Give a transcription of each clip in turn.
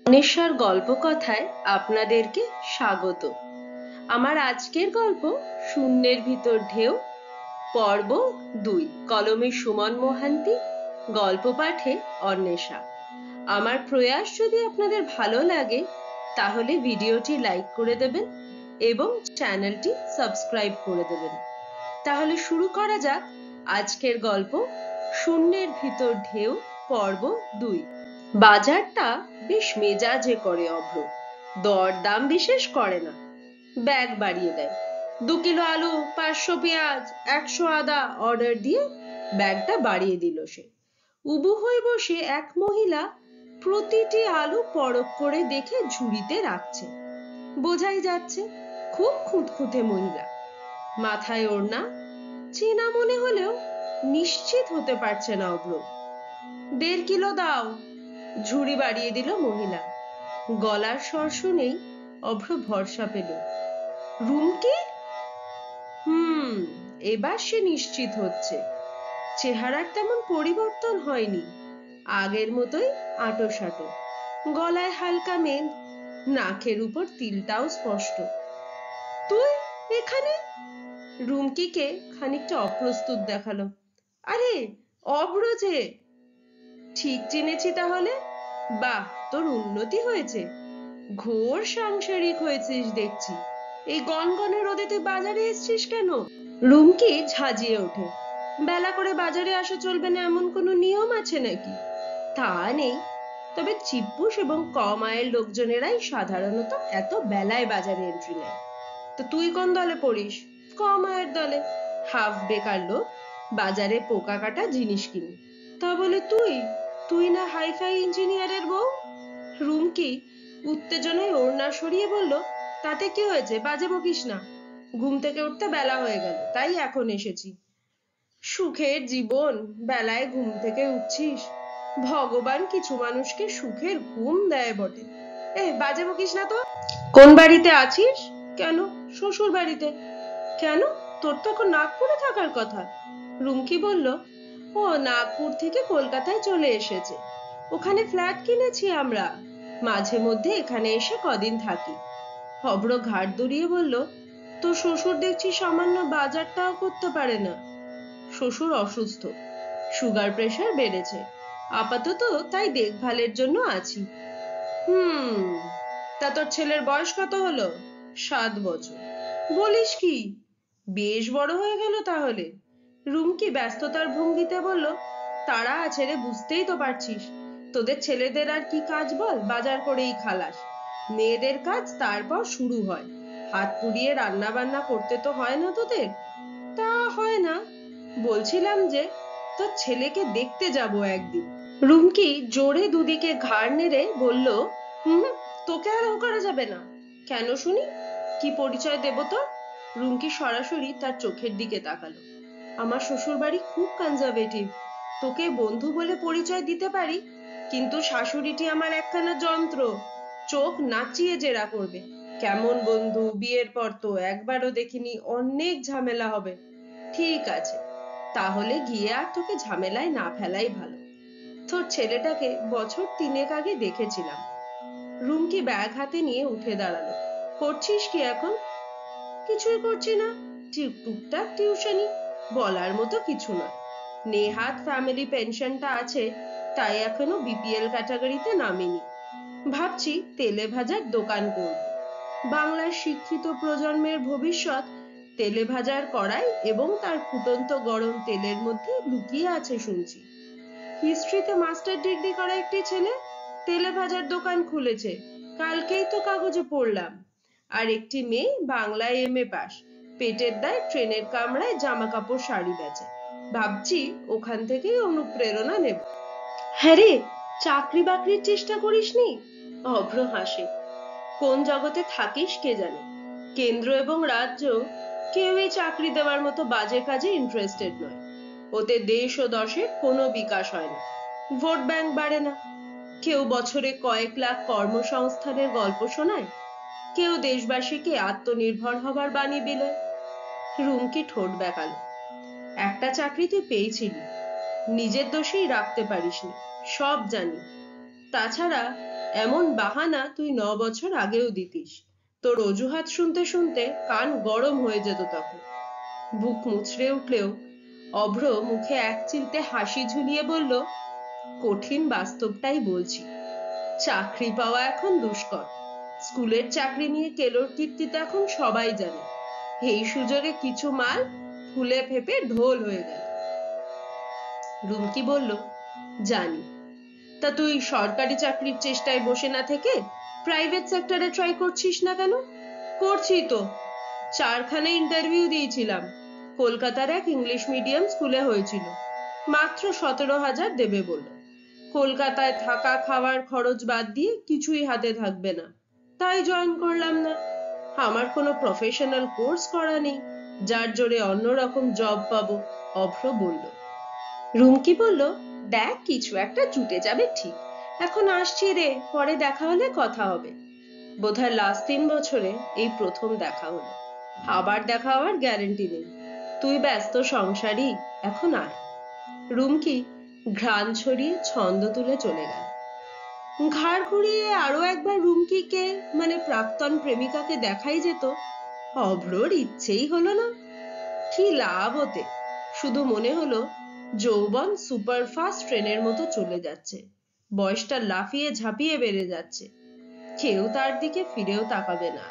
নেশার গল্প কথায় আপনাদেরকে স্বাগত। আমার আজকের গল্প শূন্যের ভিতর ঢেউ, পর্ব 2। কলমে সুমন মোহান্তি, গল্প পাঠে অন্বেষা। আমার প্রয়াস যদি আপনাদের ভালো লাগে তাহলে ভিডিওটি লাইক করে দেবেন এবং চ্যানেলটি সাবস্ক্রাইব করে দেবেন। তাহলে শুরু করা যাক আজকের গল্প শূন্যের ভিতর ঢেউ, পর্ব 2। বাজারটা বেশ মেজাজে করে অভ্র, দরদাম বিশেষ করে না, ব্যাগ বাড়িয়ে দেয়। 2 কিলো আলু, 500 পেঁয়াজ, 100 আদা অর্ডার দিয়ে ব্যাগটা বাড়িয়ে দিল সে। উবু হয়ে বসে এক মহিলা প্রতিটি আলু পরখ করে দেখে ঝুড়িতে রাখছে। বোঝাই যাচ্ছে খুব খুঁতখুঁতে মহিলা। মাথায় ওড়না, চেনা মনে হলেও নিশ্চিত হতে পারছে না অভ্র। 1.5 কিলো দাও, ঝুড়ি বাড়িয়ে দিল মহিলা। গলার স্বর শুনেই অভ্র ভরসা পেল। রুমকি? এবার সে নিশ্চিত হচ্ছে। চেহারার তেমন পরিবর্তন হয়নি, আগের মতোই আঁটোসাঁটো। গলায় হালকা মেদ, নাকের উপর তিলটাও স্পষ্ট। তুই এখানে? রুমকিকে খানিকটা অপ্রস্তুত দেখালো। আরে অভ্র যে। ঠিক চিনেছি তাহলে? বাহ, তোর উন্নতি হয়েছে, ঘোর সাংসারিক হয়েছিস দেখছি। এই গনগনে রোদে তুই বাজারে এসছিস কেন? রুমকি ঝাঁঝিয়ে ওঠে। বেলা করে বাজারে আসা চলবে না এমন কোনো নিয়ম আছে নাকি? তা নেই, তবে চিপ্পুস এবং কম আয়ের লোকজনেরাই সাধারণত এত বেলায় বাজারে এন্ট্রি নেয়। তো তুই কোন দলে পড়িস? কম আয়ের দলে। হাফ বেকার লোক, বাজারে পোকা কাটা জিনিস কিনি। তা বলে তুই তুই না হাইফাই ইঞ্জিনিয়ারের বউ? রুমকি উত্তেজনায় ওড়না সরিয়ে বলল, তাতে কি হয়েছে, বাজে বকিস না। ঘুম থেকে উঠতে বেলা হয়ে গেল, তাই এখন এসেছি। সুখের জীবন, বেলায় ঘুম থেকে উঠছিস। ভগবান কিছু মানুষকে সুখের ঘুম দেয় বটে। বাজে বকিস না তো। কোন বাড়িতে আছিস? কেন, শ্বশুর বাড়িতে। কেন, তোর তো এখন নাগপুরে থাকার কথা। রুমকি বলল, ও নাগপুর থেকে কলকাতায় চলে এসেছে, ওখানে ফ্ল্যাট কিনেছি আমরা, মাঝে মধ্যে এখানে এসে কদিন থাকি। অভ্র ঘাড় দুলিয়ে বলল, তো শ্বশুর দেখছি সামান্য বাজারটাও করতে পারে না। শ্বশুর অসুস্থ, সুগার প্রেশার বেড়েছে, আপাতত তাই দেখভালের জন্য আছি। তা তোর ছেলের বয়স কত হলো? 7 বছর। বলিস কি, বেশ বড় হয়ে গেল তাহলে। রুমকি ব্যস্ততার ভঙ্গিতে বলল, তারা আছে রে, বুঝতেই তো পারছিস। তোদের ছেলেদের আর কি কাজ বল, বাজার করেই খালাস। মেয়েদের কাজ তারপর শুরু হয়। হাত পুড়িয়ে রান্না বান্না করতে তো হয় না তোদের? তা হয় না, বলছিলাম যে তোর ছেলেকে দেখতে যাব একদিন। রুমকি জোরে দুদিকে ঘাড় নেড়ে বলল, তোকে আর ও করা যাবে না। কেন শুনি, কি পরিচয় দেব তোর? রুমকি সরাসরি তার চোখের দিকে তাকালো। আমার শ্বশুর বাড়ি খুব কনজারভেটিভ, তোকে বন্ধু বলে পরিচয় দিতে পারি, কিন্তু শাশুড়িটি আমার একখানা যন্ত্র, চোখ নাচিয়ে জেরা করবে। কেমন বন্ধু, বিয়ের পর তো একবারও দেখিনি, অনেক ঝামেলা হবে। ঠিক আছে, তাহলে গিয়ে আর তোকে ঝামেলায় না ফেলাই ভালো। তোর ছেলেটাকে বছর 3 আগে দেখেছিলাম। রুমকি ব্যাগ হাতে নিয়ে উঠে দাঁড়ালো। করছিস কি এখন? কিছুই করছি না, টুকটাক টিউশনি, বলার মতো কিছু নয়। নেহাত ফ্যামিলি পেনশনটা আছে, তাই এখনো বিপিএল ক্যাটাগরিতে নামিনি। ভাবছি তেলে ভাজার দোকান করব। বাংলার শিক্ষিত প্রজন্মের ভবিষ্যৎ তেলে ভাজার কড়াই এবং তার ফুটন্ত গরম তেলের মধ্যে লুকিয়ে আছে শুনছি। হিস্ট্রিতে মাস্টার ডিগ্রি করা একটি ছেলে তেলে ভাজার দোকান খুলেছে, কালকেই তো কাগজে পড়লাম। আর একটি মেয়ে বাংলায় এমএ পাস, পেটের দায় ট্রেনের কামরায় জামা কাপড় শাড়ি বেচে। ভাবছি ওখান থেকেই অনুপ্রেরণা নেব। হ্যাঁ রে, চাকরি বাকরির চেষ্টা করিসনি? অভ্র হাসে। কোন জগতে থাকিস কে জানে। কেন্দ্র এবং রাজ্য কেউই চাকরি দেওয়ার মতো বাজে কাজে ইন্টারেস্টেড নয়। ওতে দেশ ও দশের কোনো বিকাশ হয় না, ভোট ব্যাংক বাড়ে না। কেউ বছরে কয়েক লাখ কর্মসংস্থানের গল্প শোনায়, কেউ দেশবাসীকে আত্মনির্ভর হবার বাণী বিলোয়। রুমকি ঠোঁট বেঁকালো। একটা চাকরি তুই পেয়েছিলি, নিজের দোষেই রাখতে পারিসনি, সব জানি। তাছাড়া এমন বাহানা তুই 9 বছর আগেও দিতিস। তোর অজুহাত শুনতে শুনতে কান গরম হয়ে যেত তখন। বুক মুচড়ে উঠলেও অভ্র মুখে এক চিলতে হাসি ঝুলিয়ে বলল, কঠিন বাস্তবটাই বলছি। চাকরি পাওয়া এখন দুষ্কর। স্কুলের চাকরি নিয়ে কেলোর কীর্তি তো এখন সবাই জানে। এই সুযোগে কিছু মাল ফুলে ফেপে ঢোল হয়ে গেল। রুমকি বলল, জানি। তা তুই সরকারি চাকরির চেষ্টায় বসে না থেকে প্রাইভেট সেক্টরে ট্রাই করছিস না কেন? করছি তো। 4খানা ইন্টারভিউ দিয়েছিলাম। কলকাতার এক ইংলিশ মিডিয়াম স্কুলে হয়েছিল। মাত্র 17,000 দেবে বলল। কলকাতায় থাকা খাওয়ার খরচ বাদ দিয়ে কিছুই হাতে থাকবে না। তাই জয়েন করলাম না। আমার কোনো প্রফেশনাল কোর্স করা নেই যার জোরে অন্যরকম জব পাবো, অভ্র বলল। রুমকি বলল, দেখ কিছু একটা জুটে যাবে ঠিক। এখন আসছি রে, পরে দেখা হলে কথা হবে। বোধহয় লাস্ট 3 বছরে এই প্রথম দেখা হলো। আবার দেখা হওয়ার গ্যারেন্টি নেই। তুই ব্যস্ত সংসারী, এখন আয়। রুমকি ঘ্রাণ ছড়িয়ে ছন্দ তুলে চলে গেল। ঘাড় ঘুরিয়ে আরো একবার রুমকিকে মানে প্রাক্তন প্রেমিকাকে দেখাই যেত, অভ্রর ইচ্ছেই হলো না। কি লাভ ওতে? শুধু মনে হলো যৌবন সুপারফাস্ট ট্রেনের মতো চলে যাচ্ছে। বয়সটা লাফিয়ে ঝাঁপিয়ে বেড়ে যাচ্ছে। কেউ তার দিকে ফিরেও তাকাবে না।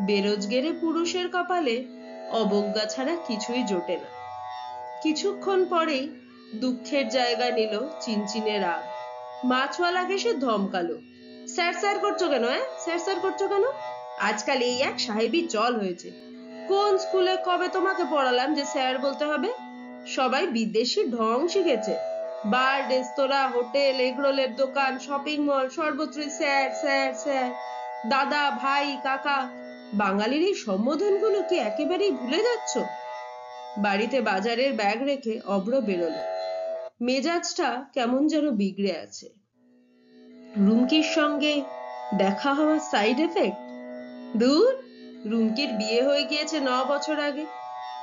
বেরোজগেরে পুরুষের কপালে অবজ্ঞা ছাড়া কিছুই জোটে না। কিছুক্ষণ পরেই দুঃখের জায়গা নিল চিনচিনে রাগ। মাছওয়ালাকে সে ধমকালো, স্যার স্যার করছো কেন? স্যার স্যার করছো কেন? আজকাল এই এক সাহেবী চল হয়েছে। কোন স্কুলে কবে তোমাকে পড়ালাম যে স্যার বলতে হবে? সবাই বিদেশি ঢং শিখেছে। বার, রেস্তোরাঁ, হোটেল, এগরোলের দোকান, শপিং মল, সর্বত্রই স্যার স্যার স্যার। দাদা, ভাই, কাকা। বাঙালির এই সম্বোধনগুলো কি একেবারেই ভুলে যাচ্ছ? বাড়িতে বাজারের ব্যাগ রেখে অভ্র বেরোলো। মেজাজটা কেমন যেন বিগড়ে আছে। রুমকির সঙ্গে দেখা হওয়ার সাইড এফেক্ট? দূর, রুমকির বিয়ে হয়ে গিয়েছে 9 বছর আগে।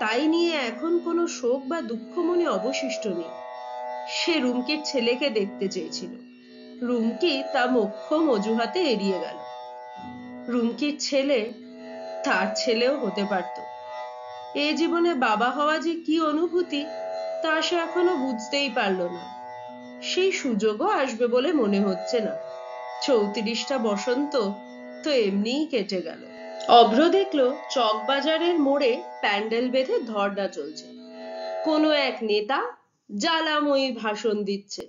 তাই নিয়ে এখন কোনো শোক বা দুঃখ মনে অবশিষ্ট নেই। সে রুমকির ছেলেকে দেখতে চেয়েছিল। রুমকি তা মোক্ষম অজুহাতে এড়িয়ে গেল। রুমকির ছেলে তার ছেলেও হতে পারত। এ জীবনে বাবা হওয়া যে কি অনুভূতি তা সে এখনো বুঝতেই পারল না। সেই সুযোগও আসবে বলে মনে হচ্ছে না। 34টা বসন্ত তো এমনিই কেটে গেল। অভ্র দেখলো চকবাজারের মোড়ে প্যান্ডেল বেঁধে ধর্না চলছে। কোনো এক নেতা জ্বালাময়ী ভাষণ দিচ্ছে।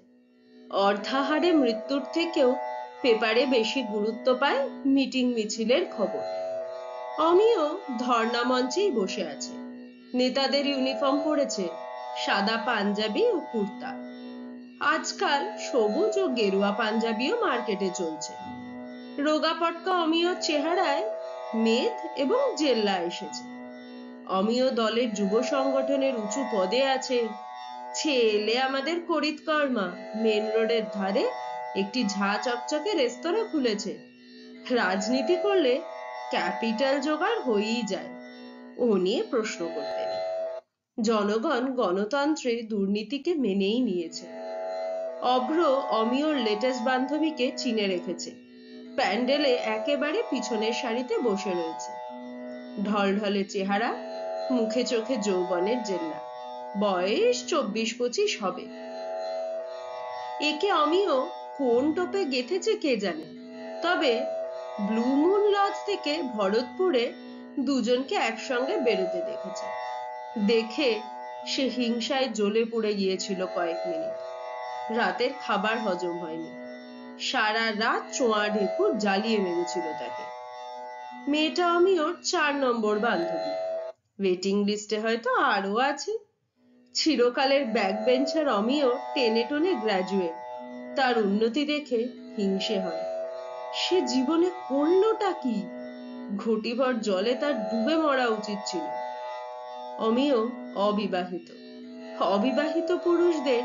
অর্ধাহারে মৃত্যুর থেকেও পেপারে বেশি গুরুত্ব পায় মিটিং মিছিলের খবর। অমিও ধর্না মঞ্চেই বসে আছে। নেতাদের ইউনিফর্ম পরেছে, সাদা পাঞ্জাবি ও কুর্তা। আজকাল সবুজ ও গেরুয়া পাঞ্জাবিও মার্কেটে চলছে। রোগা পটকা অমিয়র চেহারায় মেদ এবং জেল্লা এসেছে। অমিয় দলের যুব সংগঠনের উঁচু পদে আছে। ছেলে আমাদের করিতকর্মা মেন রোডের ধারে একটি ঝা চকচকে রেস্তোরাঁ খুলেছে। রাজনীতি করলে ক্যাপিটাল জোগাড় হয়েই যায়। ও নিয়ে প্রশ্ন করতে নেই। জনগণ গণতন্ত্রে দুর্নীতিকে মেনেই নিয়েছে। অভ্র অমিয়র লেটেস্ট বান্ধবীকে চিনে রেখেছে। প্যান্ডেলে একেবারে পিছনের সারিতে বসে রয়েছে। ঢলঢলে চেহারা, মুখে চোখে যৌবনের জেল্লা। বয়স 24-25 হবে। একে অমিয় কোন টোপে গেঁথেছে কে জানে। তবে ব্লু মুন লজ থেকে ভরতপুরে দুজনকে একসঙ্গে বেরোতে দেখেছে। দেখে সে হিংসায় জ্বলে পুড়ে গিয়েছিল কয়েক মিনিট। রাতের খাবার হজম হয়নি। সারা রাত চোয়া ঢেকুর জ্বালিয়ে মেরেছিল তাকে। মেয়েটা অমিয়র 4 নম্বর বান্ধবী। ওয়েটিং লিস্টে হয়তো আরো আছে। চিরকালের ব্যাক বেঞ্চার অমিয় টেনে টনে গ্রাজুয়েট। তার উন্নতি দেখে হিংসে হয়। সে জীবনে করলোটা কি? ঘটিভর জলে তার ডুবে মরা উচিত ছিল। অমিয় অবিবাহিত। অবিবাহিত পুরুষদের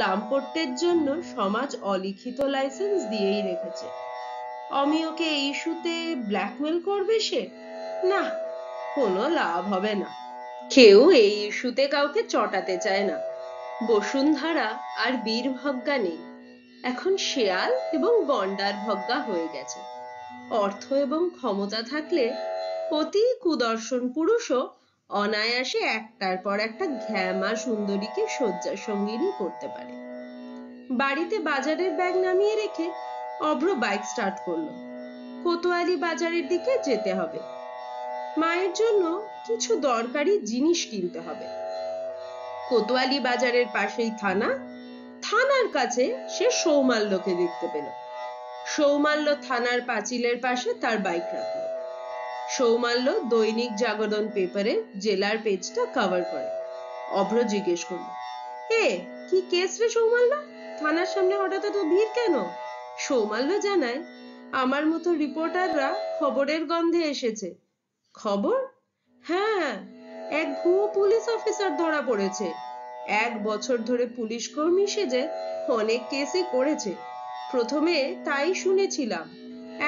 লাম্পট্যের জন্য সমাজ অলিখিত লাইসেন্স দিয়েই রেখেছে। অমিয়কে এই ইস্যুতে ব্ল্যাকমেল করবে সে? না, কোনো লাভ হবে না। কেউ এই ইস্যুতে কাউকে চটাতে চায় না। বসুন্ধরা আর বীরভজ্ঞা নেই। এখন শেয়াল এবং গন্ডার ভগ্গা হয়ে গেছে। অর্থ এবং ক্ষমতা থাকলে অতি কুদর্শন পুরুষও অনায়াসে একটার পর একটা ঘ্যামা সুন্দরীকে শয্যা সঙ্গিনী করতে পারে। বাড়িতে বাজারের ব্যাগ নামিয়ে রেখে অভ্র বাইক স্টার্ট করলো। কোতোয়ালি বাজারের দিকে যেতে হবে। মায়ের জন্য কিছু দরকারি জিনিস কিনতে হবে। কোতোয়ালি বাজারের পাশেই থানা। থানার কাছে সে সৌমাল্যকে দেখতে পেল। সৌমাল্য থানার পাঁচিলের পাশে তার বাইক রাখলো। সৌমাল্য দৈনিক জাগরণ পেপারে জেলার পেজটা কভার করে। অভ্র জিজ্ঞেস করলো, এ কি কেস রে সৌমাল্য? থানার সামনে হঠাৎ এত ভিড় কেন? সৌমাল্য জানায়, আমার মতো রিপোর্টাররা খবরের গন্ধে এসেছে। খবর? হ্যাঁ, এক ভুয়ো পুলিশ অফিসার ধরা পড়েছে। 1 বছর ধরে পুলিশ কর্মী সেজে অনেক কেসই করেছে। প্রথমে তাই শুনেছিলাম,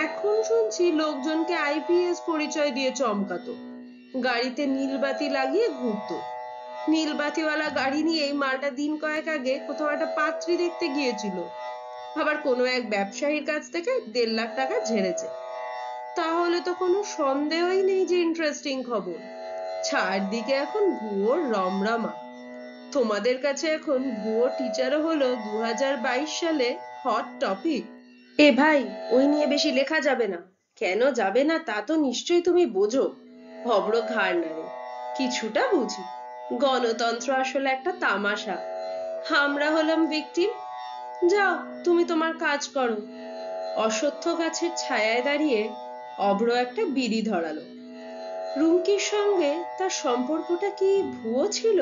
এখন শুনছি লোকজনকে আইপিএস পরিচয় দিয়ে চমকাতো। গাড়িতে নীলবাতি লাগিয়ে ঘুরতো। নীলবাতিওয়ালা গাড়ি নিয়ে এই মালটা দিন কয়েক আগে কোথাও একটা পাত্রী দেখতে গিয়েছিল। আবার কোনো এক ব্যবসায়ীর কাছ থেকে 1.5 লাখ টাকা ঝেড়েছে। তাহলে তো কোনো সন্দেহই নেই যে ইন্টারেস্টিং খবর। চারদিকে এখন ভুয়োর রমরমা। তোমাদের কাছে এখন ভুয়ো টিচারও হলো 2022 সালে হট টপিক। এ ভাই, ওই নিয়ে বেশি লেখা যাবে না। কেন যাবে না তা তো নিশ্চয়ই তুমি বোঝো। অভ্র ঘাড় নাড়ে। কিছুটা বুঝি। গণতন্ত্র আসলে একটা তামাশা। আমরা হলাম ভিকটিম। যাও, তুমি তোমার কাজ করো। অশ্বত্থ গাছের ছায়ায় দাঁড়িয়ে অভ্র একটা বিড়ি ধরালো। রুমকির সঙ্গে তার সম্পর্কটা কি ভুয়ো ছিল?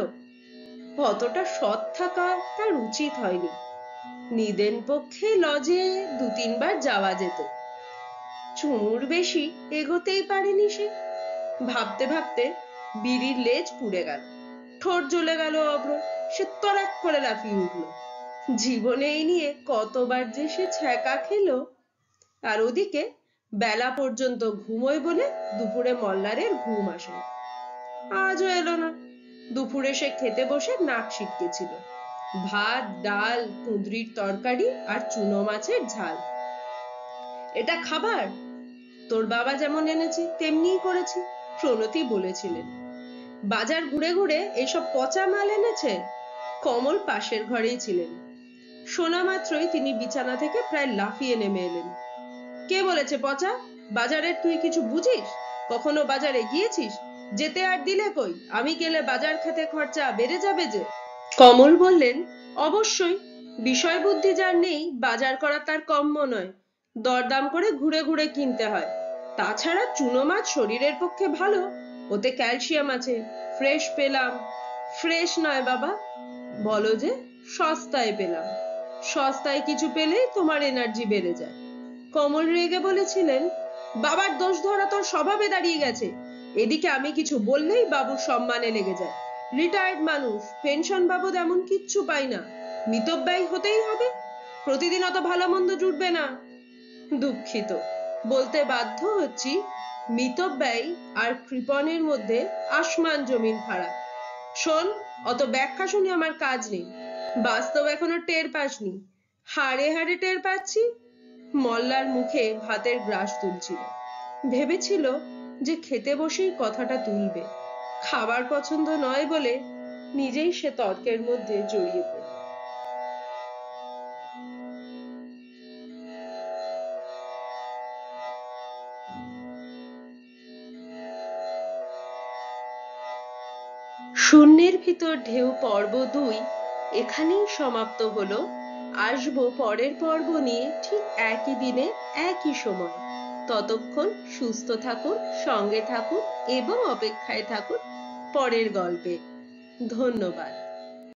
অতটা সৎ থাকা তার উচিত হয়নি। নিদেন পক্ষে লজে 2-3 বার যাওয়া যেত। চুমুর বেশি এগোতেই পারেনি সে। ভাবতে ভাবতে বিড়ির লেজ পুড়ে গেল। ঠোঁট জ্বলে গেল অভ্র। সে তড়াক করে লাফিয়ে উঠল। জীবনে এই নিয়ে কতবার যে সে ছ্যাঁকা খেলো। আর ওদিকে বেলা পর্যন্ত ঘুমোয় বলে দুপুরে মল্লারের ঘুম আসে না। আজও এলো না। দুপুরে সে খেতে বসে নাক ছিটকেছিল। ভাত, ডাল, কুঁদরির তরকারি আর চুনো মাছের ঝাল। এটা খাবার? তোর বাবা যেমন এনেছে তেমনিই করেছি, প্রণতি বলেছিলেন। বাজার ঘুরে ঘুরে এসব পচা মাল এনেছে। কমল পাশের ঘরেই ছিলেন। শোনা মাত্রই তিনি বিছানা থেকে প্রায় লাফিয়ে নেমে এলেন। কে বলেছে পচা? বাজারের তুই কিছু বুঝিস? কখনো বাজারে গিয়েছিস? যেতে আর দিলে কই? আমি গেলে বাজার খেতে খরচা বেড়ে যাবে যে। কমল বললেন, অবশ্যই। বিষয় বুদ্ধি যার নেই বাজার করা তার কম্য নয়। দরদাম করে ঘুরে ঘুরে কিনতে হয়। তাছাড়া চুনো মাছ শরীরের পক্ষে ভালো। ওতে ক্যালসিয়াম আছে। ফ্রেশ পেলাম। ফ্রেশ নয় বাবা, বলো যে সস্তায় পেলাম। সস্তায় কিছু পেলেই তোমার এনার্জি বেড়ে যায়। কমল রেগে বলেছিলেন, বাবার দোষ ধরা তোর স্বভাবে দাঁড়িয়ে গেছে। এদিকে আমি কিছু বললেই বাবুর সম্মানে লেগে যায়। রিটায়ার্ড মানুষ, পেনশন বাবদ এমন কিচ্ছু পাই না। মিতব্যয়ী হতেই হবে। প্রতিদিন অত ভালো মন্দ জুটবে না। দুঃখিত, বলতে বাধ্য হচ্ছি, মিতব্যয়ী আর কৃপণের মধ্যে আসমান জমিন ফারাক। শোন, অত ব্যাখ্যা শুনে আমার কাজ নেই। বাস্তব এখনো টের পাসনি। হাড়ে হাড়ে টের পাচ্ছি। মল্লার মুখে ভাতের গ্রাস তুলছিল। ভেবেছিল যে খেতে বসেই কথাটা তুলবে। খাবার পছন্দ নয় বলে নিজেই সে তর্কের মধ্যে জড়িয়ে পড়ল। শূন্যের ভিতর ঢেউ পর্ব 2 এখানেই সমাপ্ত হলো। আসবো পরের পর্ব নিয়ে ঠিক একই দিনে একই সময়। ততক্ষণ সুস্থ থাকুন, সঙ্গে থাকুন এবং অপেক্ষায় থাকুন পরের গল্পে। ধন্যবাদ।